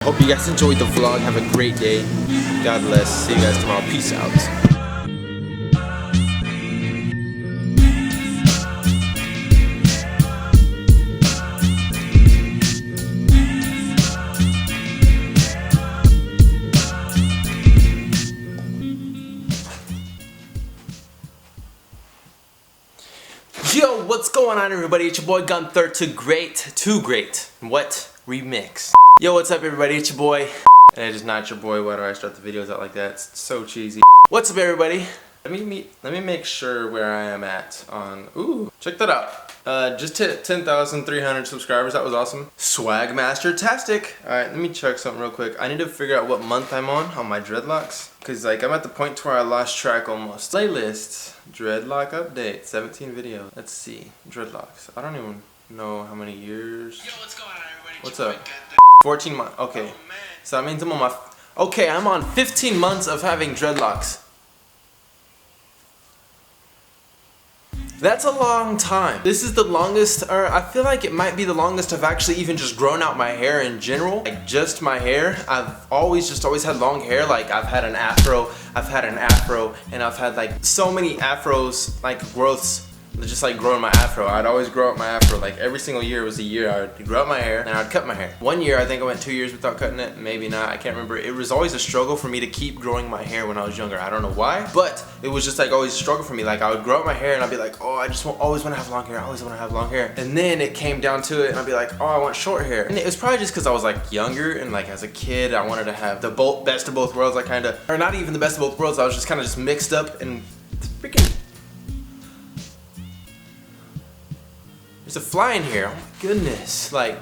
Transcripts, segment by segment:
Hope you guys enjoyed the vlog. Have a great day. God bless. See you guys tomorrow. Peace out. Yo, what's going on, everybody? It's your boy Gunther. Too great. What? Remix. Yo, what's up, everybody? It's your boy. And it is not your boy. Why do I start the videos out like that? It's so cheesy. What's up, everybody? Let me make sure where I am at on. Ooh, check that out. Just hit 10,300 subscribers. That was awesome. Swag Master Tastic. All right, let me check something real quick. I need to figure out what month I'm on my dreadlocks, cause like I'm at the point where I lost track almost. Playlists, dreadlock update, 17 videos. Let's see, dreadlocks. I don't even know how many years. Yo, what's going on, everybody? What's up? 14 months. Okay, so that means I'm on my. Okay, I'm on 15 months of having dreadlocks. That's a long time. This is the longest, or I feel like it might be the longest I've actually even just grown out my hair in general. Like just my hair. I've always had long hair. Like I've had an afro, and I've had like so many afros, like growths, just like growing my afro. I'd always grow out my afro. Like every single year was a year I would grow out my hair and I'd cut my hair. One year I think I went 2 years without cutting it, maybe not, I can't remember. It was always a struggle for me to keep growing my hair when I was younger. I don't know why, but it was just like always a struggle for me. Like I would grow out my hair and I'd be like, oh, I just always want to have long hair. I always want to have long hair. And then it came down to it and I'd be like, oh, I want short hair. And it was probably just because I was like younger and like as a kid I wanted to have the best of both worlds. I kind of, or not even the best of both worlds. I was just kind of just mixed up and freaking. There's a fly in here. Oh my goodness. Like,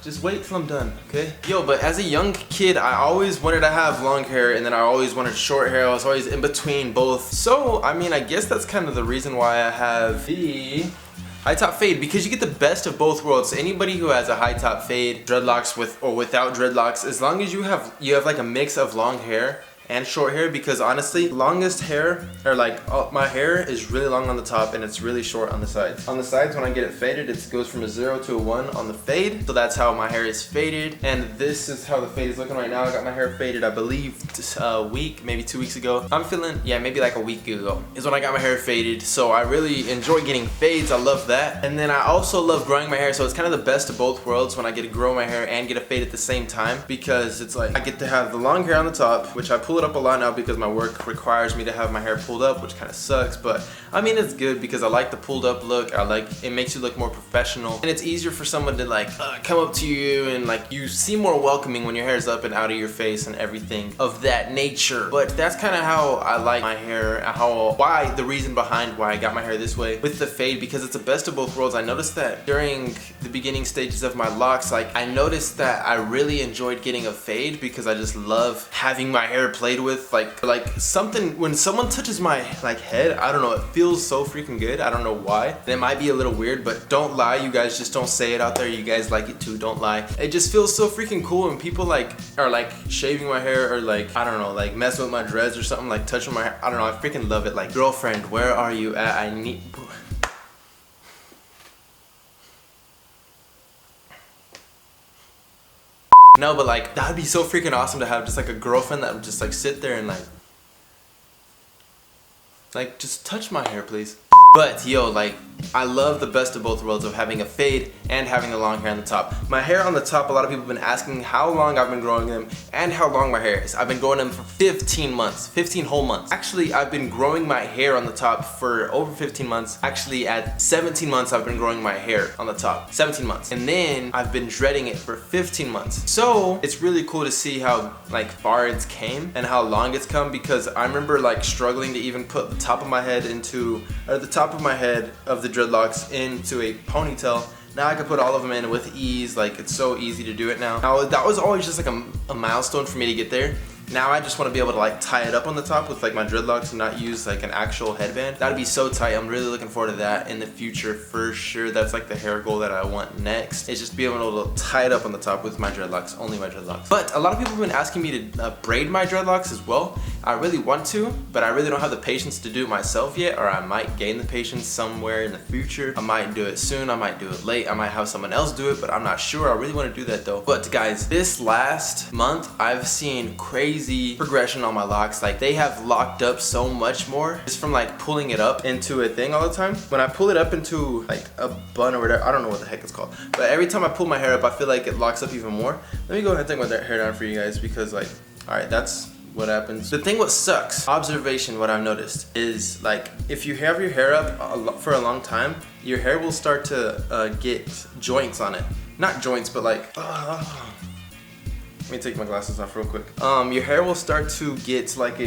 just wait till I'm done, okay? Yo, but as a young kid, I always wanted to have long hair and then I always wanted short hair. I was always in between both. So, I mean, I guess that's kind of the reason why I have the high top fade, because you get the best of both worlds. Anybody who has a high top fade, dreadlocks with or without dreadlocks, as long as you have like a mix of long hair and short hair, because honestly, longest hair, or like my hair is really long on the top and it's really short on the sides. On the sides, when I get it faded, it goes from a 0 to a 1 on the fade. So that's how my hair is faded. And this is how the fade is looking right now. I got my hair faded, I believe, a week, maybe 2 weeks ago. I'm feeling, yeah, maybe like a week ago is when I got my hair faded. So I really enjoy getting fades. I love that. And then I also love growing my hair. So it's kind of the best of both worlds when I get to grow my hair and get a fade at the same time, because it's like I get to have the long hair on the top, which I pull it up a lot now because my work requires me to have my hair pulled up, which kind of sucks, but I mean it's good because I like the pulled up look. I like it, makes you look more professional, and it's easier for someone to like come up to you and like you seem more welcoming when your hair is up and out of your face and everything of that nature. But that's kind of how I like my hair, the reason behind why I got my hair this way with the fade, because it's the best of both worlds. I noticed that during the beginning stages of my locks, like I noticed that I really enjoyed getting a fade because I just love having my hair played with. Like something, when someone touches my like head, I don't know, it feels so freaking good. I don't know why. And it might be a little weird, but don't lie, you guys, just don't say it out there. You guys like it too, don't lie. It just feels so freaking cool when people like are like shaving my hair or like, I don't know, like messing with my dreads or something, like touching my hair. I don't know, I freaking love it. Like, girlfriend, where are you at? I need. No, but like that'd be so freaking awesome to have just like a girlfriend that would just like sit there and like just touch my hair, please. But yo, like I love the best of both worlds of having a fade and having the long hair on the top. My hair on the top, a lot of people have been asking how long I've been growing them and how long my hair is. I've been growing them for 15 months, 15 whole months. Actually, I've been growing my hair on the top for over 15 months. Actually, at 17 months, I've been growing my hair on the top, 17 months. And then I've been dreading it for 15 months. So it's really cool to see how like far it's came and how long it's come, because I remember like struggling to even put the top of my head into, or the top of my head of the dreadlocks into a ponytail. Now I can put all of them in with ease. Like it's so easy to do it now. That was always just like a milestone for me to get there. Now I just want to be able to like tie it up on the top with like my dreadlocks and not use like an actual headband. That'd be so tight. I'm really looking forward to that in the future for sure. That's like the hair goal that I want next, is just be able to tie it up on the top with my dreadlocks, only my dreadlocks. But a lot of people have been asking me to braid my dreadlocks as well. I really want to, but I really don't have the patience to do it myself yet, or I might gain the patience somewhere in the future. I might do it soon, I might do it late, I might have someone else do it, but I'm not sure. I really want to do that though. But guys, this last month I've seen crazy progression on my locks. Like they have locked up so much more just from like pulling it up into a thing all the time. When I pull it up into like a bun or whatever, I don't know what the heck it's called, but every time I pull my hair up I feel like it locks up even more. Let me go ahead and take my hair down for you guys, because like, all right, that's what happens. The thing what sucks, observation, what I've noticed is like if you have your hair up for a long time, your hair will start to get joints on it. Not joints, but like let me take my glasses off real quick. Your hair will start to get like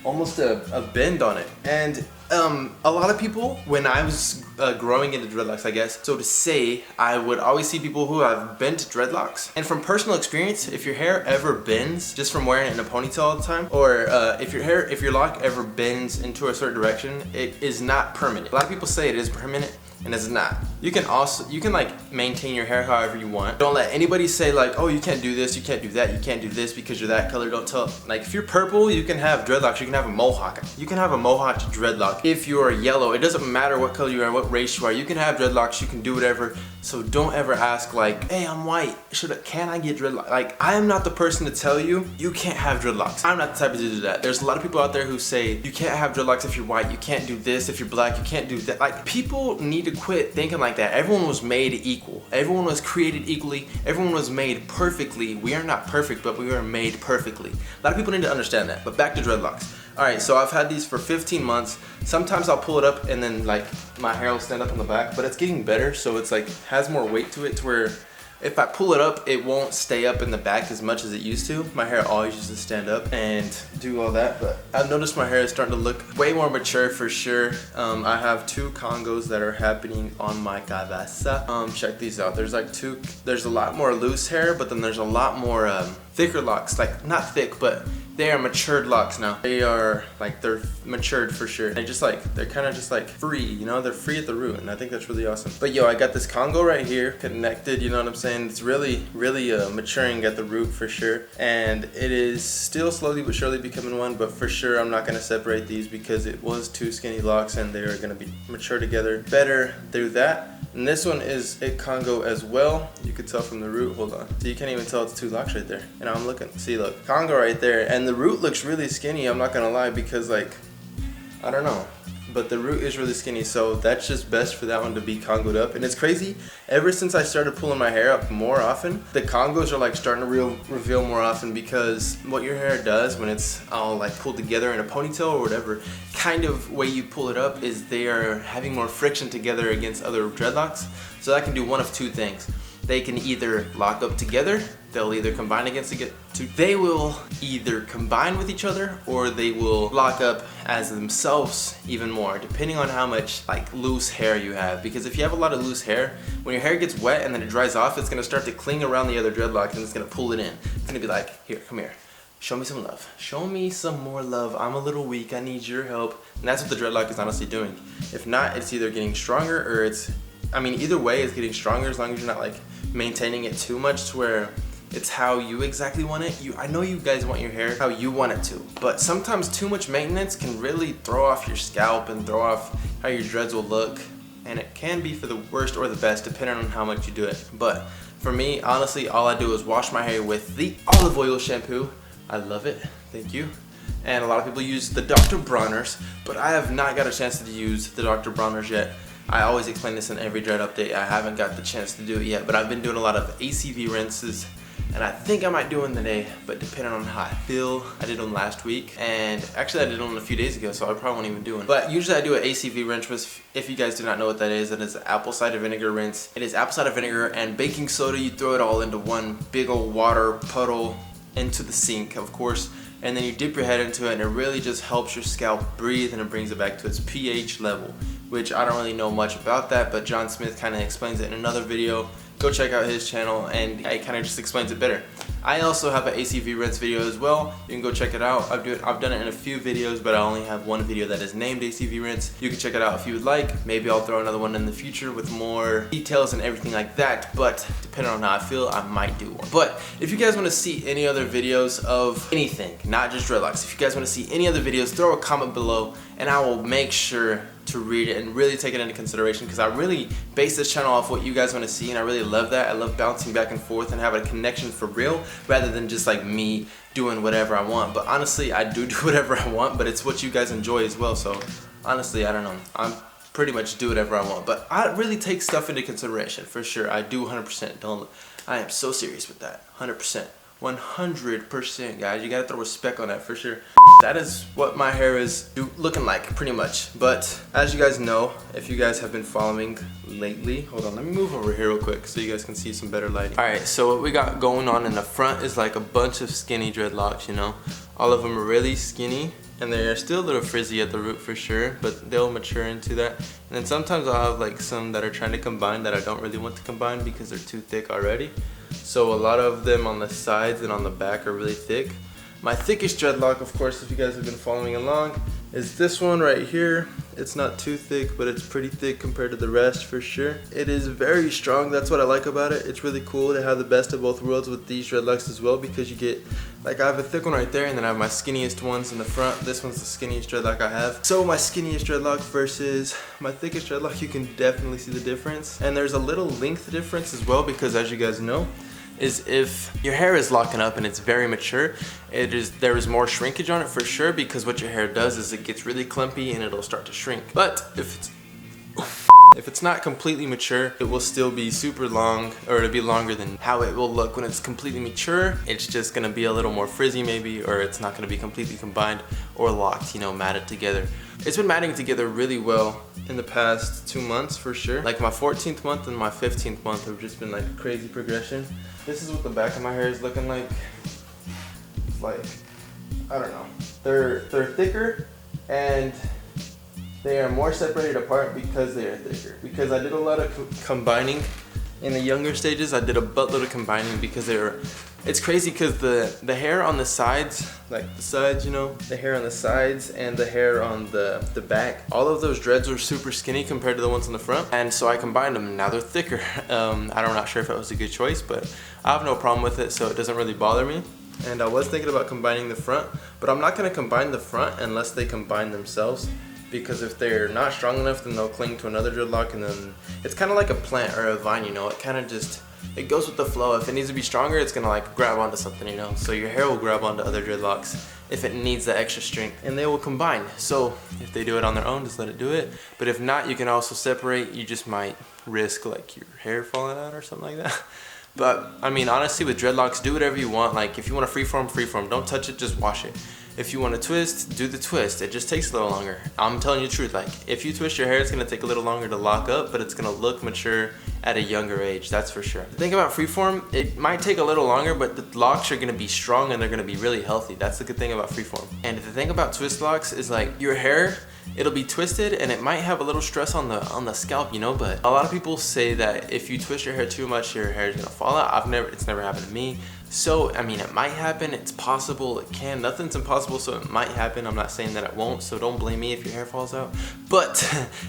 almost a bend on it. And a lot of people, when I was growing into dreadlocks, I guess, so to say, I would always see people who have bent dreadlocks. And from personal experience, if your hair ever bends just from wearing it in a ponytail all the time, or if your lock ever bends into a certain direction, it is not permanent. A lot of people say it is permanent, and it's not. You can like maintain your hair however you want. Don't let anybody say like, oh, you can't do this, you can't do that, you can't do this because you're that color. Don't tell. Like if you're purple, you can have dreadlocks, you can have a mohawk. You can have a mohawk dreadlock. If you're yellow, it doesn't matter what color you are, what race you are, you can have dreadlocks, you can do whatever. So don't ever ask like, hey, I'm white, can I get dreadlocks? Like, I am not the person to tell you, you can't have dreadlocks. I'm not the type of dude to do that. There's a lot of people out there who say, you can't have dreadlocks if you're white, you can't do this if you're black, you can't do that. Like, people need to quit thinking like that. Everyone was made equal. Everyone was created equally. Everyone was made perfectly. We are not perfect, but we are made perfectly. A lot of people need to understand that. But back to dreadlocks. All right, so I've had these for 15 months. Sometimes I'll pull it up and then like my hair will stand up in the back, but it's getting better. So it's like has more weight to it, to where if I pull it up, it won't stay up in the back as much as it used to. My hair always used to stand up and do all that, but I've noticed my hair is starting to look way more mature for sure. I have 2 congos that are happening on my cabeza. Check these out. There's a lot more loose hair, but then there's a lot more thicker locks. Like not thick, but they are matured locks now. They are like, they're matured for sure. They're kind of just like free, you know, they're free at the root, and I think that's really awesome. But yo, I got this congo right here connected, you know what I'm saying? It's really maturing at the root for sure. And it is still slowly but surely becoming one, but for sure I'm not gonna separate these because it was 2 skinny locks and they are gonna be mature together better through that. And this one is a congo as well. You could tell from the root, hold on. So you can't even tell it's 2 locks right there. And I'm looking, see look, congo right there. And the root looks really skinny, I'm not gonna lie, because like, I don't know. But the root is really skinny, so that's just best for that one to be congoed up. And it's crazy, ever since I started pulling my hair up more often, the congos are like starting to reveal more often, because what your hair does when it's all like pulled together in a ponytail or whatever kind of way you pull it up is they are having more friction together against other dreadlocks. So that can do one of 2 things. They can either lock up together, they'll either combine they will either combine with each other, or they will lock up as themselves even more, depending on how much like loose hair you have. Because if you have a lot of loose hair, when your hair gets wet and then it dries off, it's gonna start to cling around the other dreadlock and it's gonna pull it in. It's gonna be like, here, come here. Show me some love. Show me some more love. I'm a little weak, I need your help. And that's what the dreadlock is honestly doing. If not, it's either getting stronger or either way it's getting stronger, as long as you're not like maintaining it too much to where it's how you exactly want it. I know you guys want your hair how you want it to, but sometimes too much maintenance can really throw off your scalp and throw off how your dreads will look. And it can be for the worst or the best depending on how much you do it. But for me, honestly, all I do is wash my hair with the olive oil shampoo. I love it, thank you. And a lot of people use the Dr. Bronner's, but I have not got a chance to use the Dr. Bronner's yet. I always explain this in every dread update. I haven't got the chance to do it yet, but I've been doing a lot of ACV rinses, and I think I might do one today, but depending on how I feel. I did one last week, and actually I did one a few days ago, so I probably won't even do one. But usually I do an ACV rinse, which if you guys do not know what that is, it is an apple cider vinegar rinse. It is apple cider vinegar and baking soda. You throw it all into one big old water puddle into the sink, of course, and then you dip your head into it, and it really just helps your scalp breathe, and it brings it back to its pH level, which I don't really know much about that, but John Smith kind of explains it in another video. Go check out his channel, and he kind of just explains it better. I also have an ACV rinse video as well. You can go check it out. I've done it in a few videos, but I only have one video that is named ACV rinse. You can check it out if you would like. Maybe I'll throw another one in the future with more details and everything like that, but depending on how I feel, I might do one. But if you guys want to see any other videos of anything, not just dreadlocks, if you guys want to see any other videos, throw a comment below and I will make sure to read it and really take it into consideration, because I really base this channel off what you guys want to see, and I really love that. I love bouncing back and forth and having a connection for real rather than just like me doing whatever I want. But honestly, I do whatever I want, but it's what you guys enjoy as well. So honestly, I don't know, I'm pretty much do whatever I want, but I really take stuff into consideration for sure. I do 100%. I am so serious with that. 100%. 100%, guys. You gotta throw respect on that for sure. That is what my hair is looking like, pretty much. But as you guys know, if you guys have been following lately, hold on, let me move over here real quick so you guys can see some better lighting. All right, so what we got going on in the front is like a bunch of skinny dreadlocks, you know. All of them are really skinny, and they're still a little frizzy at the root for sure, but they'll mature into that. And then sometimes I'll have like some that are trying to combine that I don't really want to combine because they're too thick already. So a lot of them on the sides and on the back are really thick. My thickest dreadlock, of course, if you guys have been following along, is this one right here. It's not too thick, but it's pretty thick compared to the rest for sure. It is very strong. That's what I like about it. It's really cool to have the best of both worlds with these dreadlocks as well, because you get, like, I have a thick one right there, and then I have my skinniest ones in the front. This one's the skinniest dreadlock I have. So my skinniest dreadlock versus my thickest dreadlock, you can definitely see the difference. And there's a little length difference as well, because as you guys know, is if your hair is locking up and it's very mature, there is more shrinkage on it for sure, because what your hair does is it gets really clumpy and it'll start to shrink. But if it's not completely mature, it will still be super long, or it'll be longer than how it will look when it's completely mature. It's just gonna be a little more frizzy maybe, or it's not gonna be completely combined or locked, you know, matted together. It's been matting together really well in the past 2 months for sure. Like my 14th month and my 15th month have just been like a crazy progression. This is what the back of my hair is looking like. It's like, I don't know. They're thicker, and they are more separated apart because they are thicker. Because I did a lot of combining in the younger stages. I did a buttload of combining because it's crazy because the hair on the sides, like the sides, you know, the hair on the sides and the hair on the back, all of those dreads were super skinny compared to the ones on the front. And so I combined them, and now they're thicker. I'm not sure if it was a good choice, but I have no problem with it, so it doesn't really bother me. And I was thinking about combining the front, but I'm not gonna combine the front unless they combine themselves. Because if they're not strong enough, then they'll cling to another dreadlock, and then it's kind of like a plant or a vine, you know. It kind of just, it goes with the flow. If it needs to be stronger, it's gonna like grab onto something, you know. So your hair will grab onto other dreadlocks if it needs that extra strength, and they will combine. So if they do it on their own, just let it do it. But if not, you can also separate. You just might risk like your hair falling out or something like that. But I mean, honestly, with dreadlocks, do whatever you want. Like if you want to freeform. Don't touch it, just wash it. If you want to twist, do the twist. It just takes a little longer. I'm telling you the truth. Like if you twist your hair, it's gonna take a little longer to lock up, but it's gonna look mature at a younger age, that's for sure. The thing about freeform, it might take a little longer, but the locks are gonna be strong and they're gonna be really healthy. That's the good thing about freeform. And the thing about twist locks is like your hair, it'll be twisted and it might have a little stress on the scalp, you know, but a lot of people say that if you twist your hair too much, your hair is gonna fall out. It's never happened to me. So, I mean, it might happen, it's possible, it can, nothing's impossible, so it might happen. I'm not saying that it won't, so don't blame me if your hair falls out. But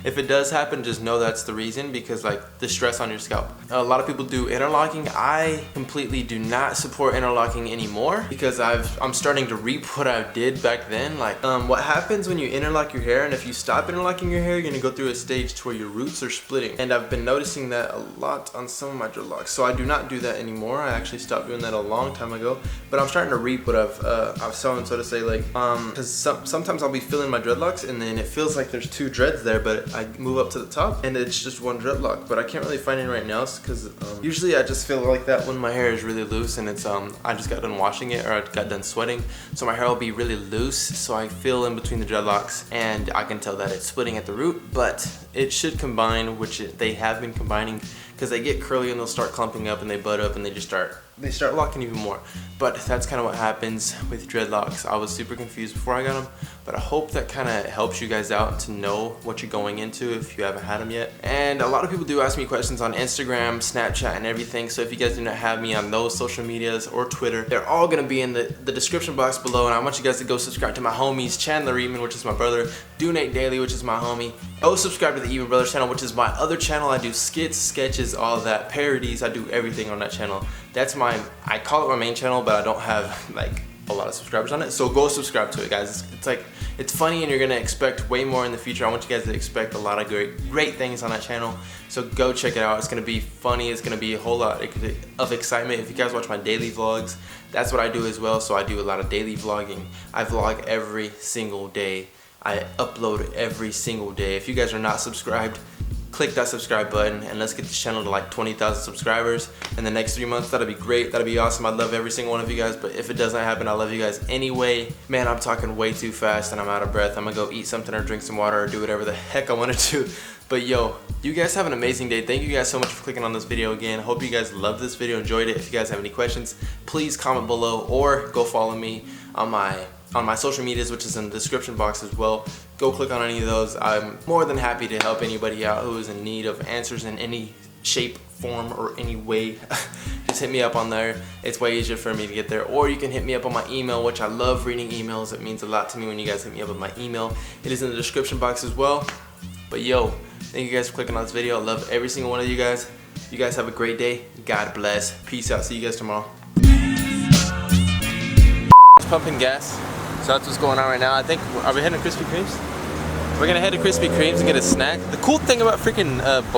if it does happen, just know that's the reason, because like the stress on your scalp. A lot of people do interlocking. I completely do not support interlocking anymore, because I'm starting to reap what I did back then. Like, what happens when you interlock your hair, and if you stop interlocking your hair, you're gonna go through a stage to where your roots are splitting. And I've been noticing that a lot on some of my dreadlocks, so I do not do that anymore. I actually stopped doing that a long time ago, but I'm starting to reap what I've sown, so to say. Like, because sometimes I'll be filling my dreadlocks and then it feels like there's two dreads there, but I move up to the top and it's just one dreadlock. But I can't really find any right now, because usually I just feel like that when my hair is really loose and it's I just got done washing it, or I got done sweating, so my hair will be really loose, so I feel in between the dreadlocks and I can tell that it's splitting at the root. But it should combine, which they have been combining, because they get curly and they'll start clumping up and they bud up and they just start they start locking even more. But that's kind of what happens with dreadlocks. I was super confused before I got them, but I hope that kind of helps you guys out to know what you're going into if you haven't had them yet. And a lot of people do ask me questions on Instagram, Snapchat, and everything. So if you guys do not have me on those social medias or Twitter, they're all gonna be in the description box below. And I want you guys to go subscribe to my homies, Chandler Eatman, which is my brother, Donate Daily, which is my homie. Go subscribe to the Eatman Brothers channel, which is my other channel. I do skits, sketches, all that, parodies. I do everything on that channel. That's I call it my main channel, but I don't have like a lot of subscribers on it. So go subscribe to it, guys. It's funny, and you're gonna expect way more in the future. I want you guys to expect a lot of great things on that channel. So go check it out. It's gonna be funny. It's gonna be a whole lot of excitement. If you guys watch my daily vlogs, that's what I do as well. So I do a lot of daily vlogging. I vlog every single day. I upload every single day. If you guys are not subscribed, click that subscribe button and let's get this channel to like 20,000 subscribers in the next 3 months. That'll be great. That'll be awesome. I love every single one of you guys, but if it doesn't happen, I love you guys anyway. Man, I'm talking way too fast and I'm out of breath. I'm gonna go eat something or drink some water or do whatever the heck I want to do. But yo, you guys have an amazing day. Thank you guys so much for clicking on this video again. Hope you guys loved this video, enjoyed it. If you guys have any questions, please comment below or go follow me on my social medias, which is in the description box as well. Go click on any of those. I'm more than happy to help anybody out who is in need of answers in any shape, form, or any way. Just hit me up on there. It's way easier for me to get there. Or you can hit me up on my email, which I love reading emails. It means a lot to me when you guys hit me up with my email. It is in the description box as well. But yo, thank you guys for clicking on this video. I love every single one of you guys. You guys have a great day. God bless. Peace out. See you guys tomorrow. Pumping gas. So that's what's going on right now. I think, are we heading to Krispy Kremes? We're gonna head to Krispy Kremes and get a snack. The cool thing about freaking